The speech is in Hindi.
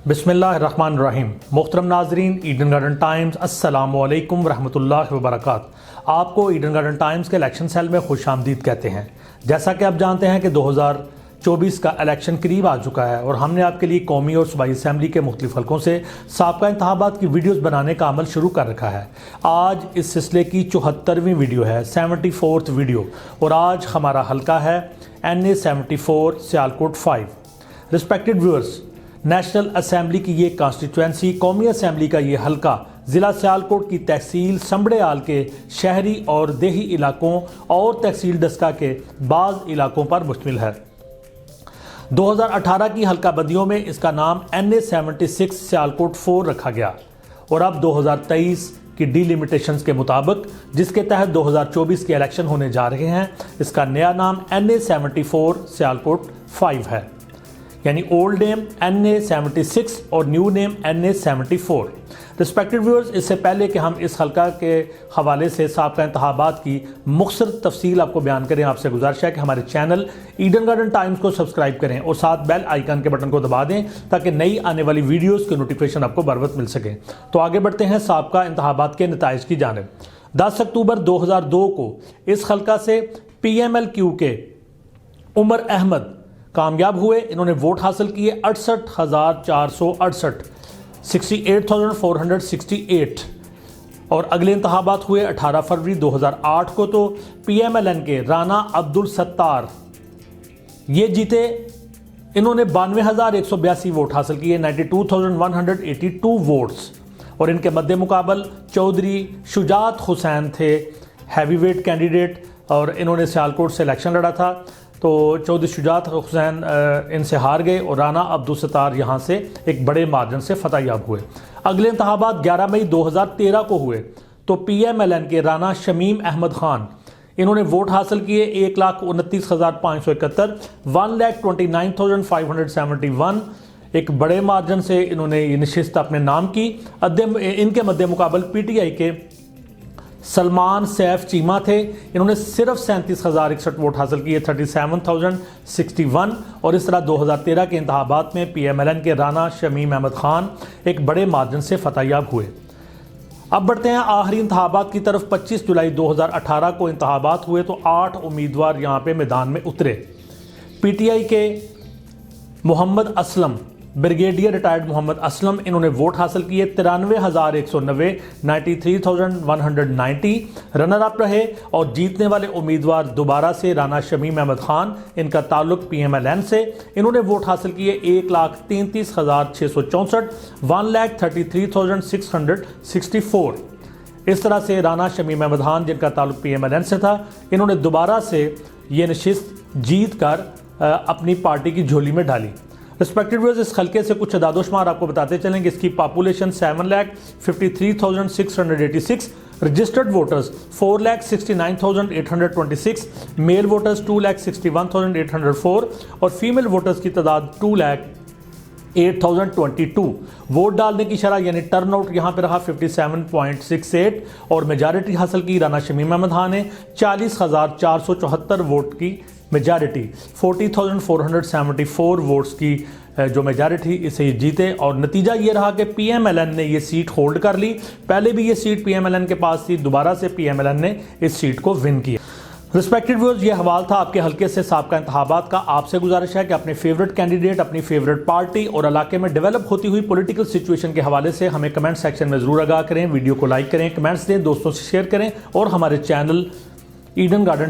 बिस्मिल्लाहिर्रहमानिर्रहीम। मोहतरम नाजरीन, ईडन गार्डन टाइम्स अस्सलामुअलैकुम वरहमतुल्लाहि वबरकात। आपको ईडन गार्डन टाइम्स के इलेक्शन सेल में खुश आमदीद कहते हैं। जैसा कि आप जानते हैं कि 2024 का इलेक्शन करीब आ चुका है और हमने आपके लिए कौमी और सूबाई असम्बली के मुख्तलिफ हल्कों से साबका इंतखाबात की वीडियोस बनाने का अमल शुरू कर रखा है। आज इस सिलसिले की 74वीं वीडियो है, 74th वीडियो, और आज हमारा हल्का है NA 74 Sialkot 5। Respected viewers, national assembly की ये कॉन्स्टिट्यूंसी, कौमी असम्बली का ये हल्का ज़िला सियालकोट की तहसील संबड़ेआल के शहरी और देही इलाकों और तहसील डस्का के बाज़ इलाकों पर मुश्तमिल है। 2018 की हल्का बंदियों में इसका नाम NA 76 सियालकोट 4 रखा गया और अब 2023 की डिलिमिटेशंस के मुताबिक, जिसके तहत 2024 के इलेक्शन होने जा रहे हैं, इसका नया नाम NA 74 सियालकोट 5 है। यानी ओल्ड नेम NA 76 और new name NA 74। Respected viewers, इससे पहले कि हम इस हल्का के हवाले से साबका इंतखाबात की मुख्तसर तफसील आपको बयान करें, आपसे गुजारिश है कि हमारे चैनल ईडन गार्डन टाइम्स को सब्सक्राइब करें और साथ बेल आइकन के बटन को दबा दें ताकि नई आने वाली वीडियोज़ की नोटिफिकेशन आपको बर वक्त मिल सके। तो आगे बढ़ते हैं साबका इंतखाबात के नताइज की जानिब। 10 अक्टूबर 2002 को इस हल्का से PMLQ के उमर अहमद कामयाब हुए। इन्होंने वोट हासिल किए 68,468, 68,468। और अगले इंतखाबात हुए 18 फरवरी 2008 को, तो PMLN के राना अब्दुल सत्तार ये जीते। इन्होंने 92,182 वोट हासिल किए, 92,182 वोट्स। और इनके मद्दे मुकाबल चौधरी शुजात हुसैन थे हैवीवेट कैंडिडेट, और इन्होंने सियालकोट से इलेक्शन लड़ा था। तो चौधरी शुजात हुसैन इनसे हार गए और राना अब्दुल सत्तार यहाँ से एक बड़े मार्जिन से फतहयाब हुए। अगले इंतखाबात 11 मई 2013 को हुए, तो PMLN के राना शमीम अहमद खान, इन्होंने वोट हासिल किए 1,29,571, 1,29,571। एक बड़े मार्जिन से इन्होंने ये नशिस्त अपने नाम की। इनके मद्दे मुकाबल PTI के सलमान सैफ चीमा थे। इन्होंने सिर्फ 37,061 वोट हासिल किए, 37,061। और इस तरह 2013 के इंतखाबात में PMLN के राना शमीम अहमद खान एक बड़े मार्जिन से फतहयाब हुए। अब बढ़ते हैं आखिरी इंतखाबात की तरफ। 25 जुलाई 2018 को इंतखाबात हुए, तो 8 उम्मीदवार यहाँ पे मैदान में उतरे। PTI के मोहम्मद असलम, ब्रिगेडियर रिटायर्ड मोहम्मद असलम, इन्होंने वोट हासिल किए 93,190, 93,190। रनर अप रहे और जीतने वाले उम्मीदवार दोबारा से राना शमीम अहमद खान, इनका ताल्लुक PMLN से। इन्होंने वोट हासिल किए 1,33,664, 1,33,664। इस तरह से राना शमीम अहमद खान, जिनका ताल्लुक PMLN से था, इन्होंने दोबारा से ये नशिस्त जीत कर अपनी पार्टी की झोली में डाली। रिस्पेक्टेड व्यूअर्स, इस हल्के से कुछ अदादोशुमार आपको बताते चलेंगे। इसकी population 7,53,686, registered voters 4,69,826, male voters 2,61,804 और फीमेल वोटर्स की तादाद 2,08,022। वोट डालने की शरह यानी टर्नआउट यहाँ पे रहा 57.68 और मेजॉरिटी हासिल की राना शमीम अहमद खान ने 40,474 वोट की मेजॉरिटी, 40,474 वोट्स की जो मेजॉरिटी, इसे जीते। और नतीजा ये रहा कि PMLN ने ये सीट होल्ड कर ली। पहले भी ये सीट PMLN के पास थी, दोबारा से PMLN ने इस सीट को विन किया। रिस्पेक्टेड व्यूअर्स, ये हवाल था आपके हल्के से साबका इंतखाबात का। आपसे गुजारिश है कि अपने फेवरेट कैंडिडेट, अपनी फेवरेट पार्टी और इलाके में डेवलप होती हुई पॉलिटिकल सिचुएशन के हवाले से हमें कमेंट सेक्शन में ज़रूर आगाह करें। वीडियो को लाइक करें, कमेंट्स दें, दोस्तों से शेयर करें और हमारे चैनल ईडन गार्डन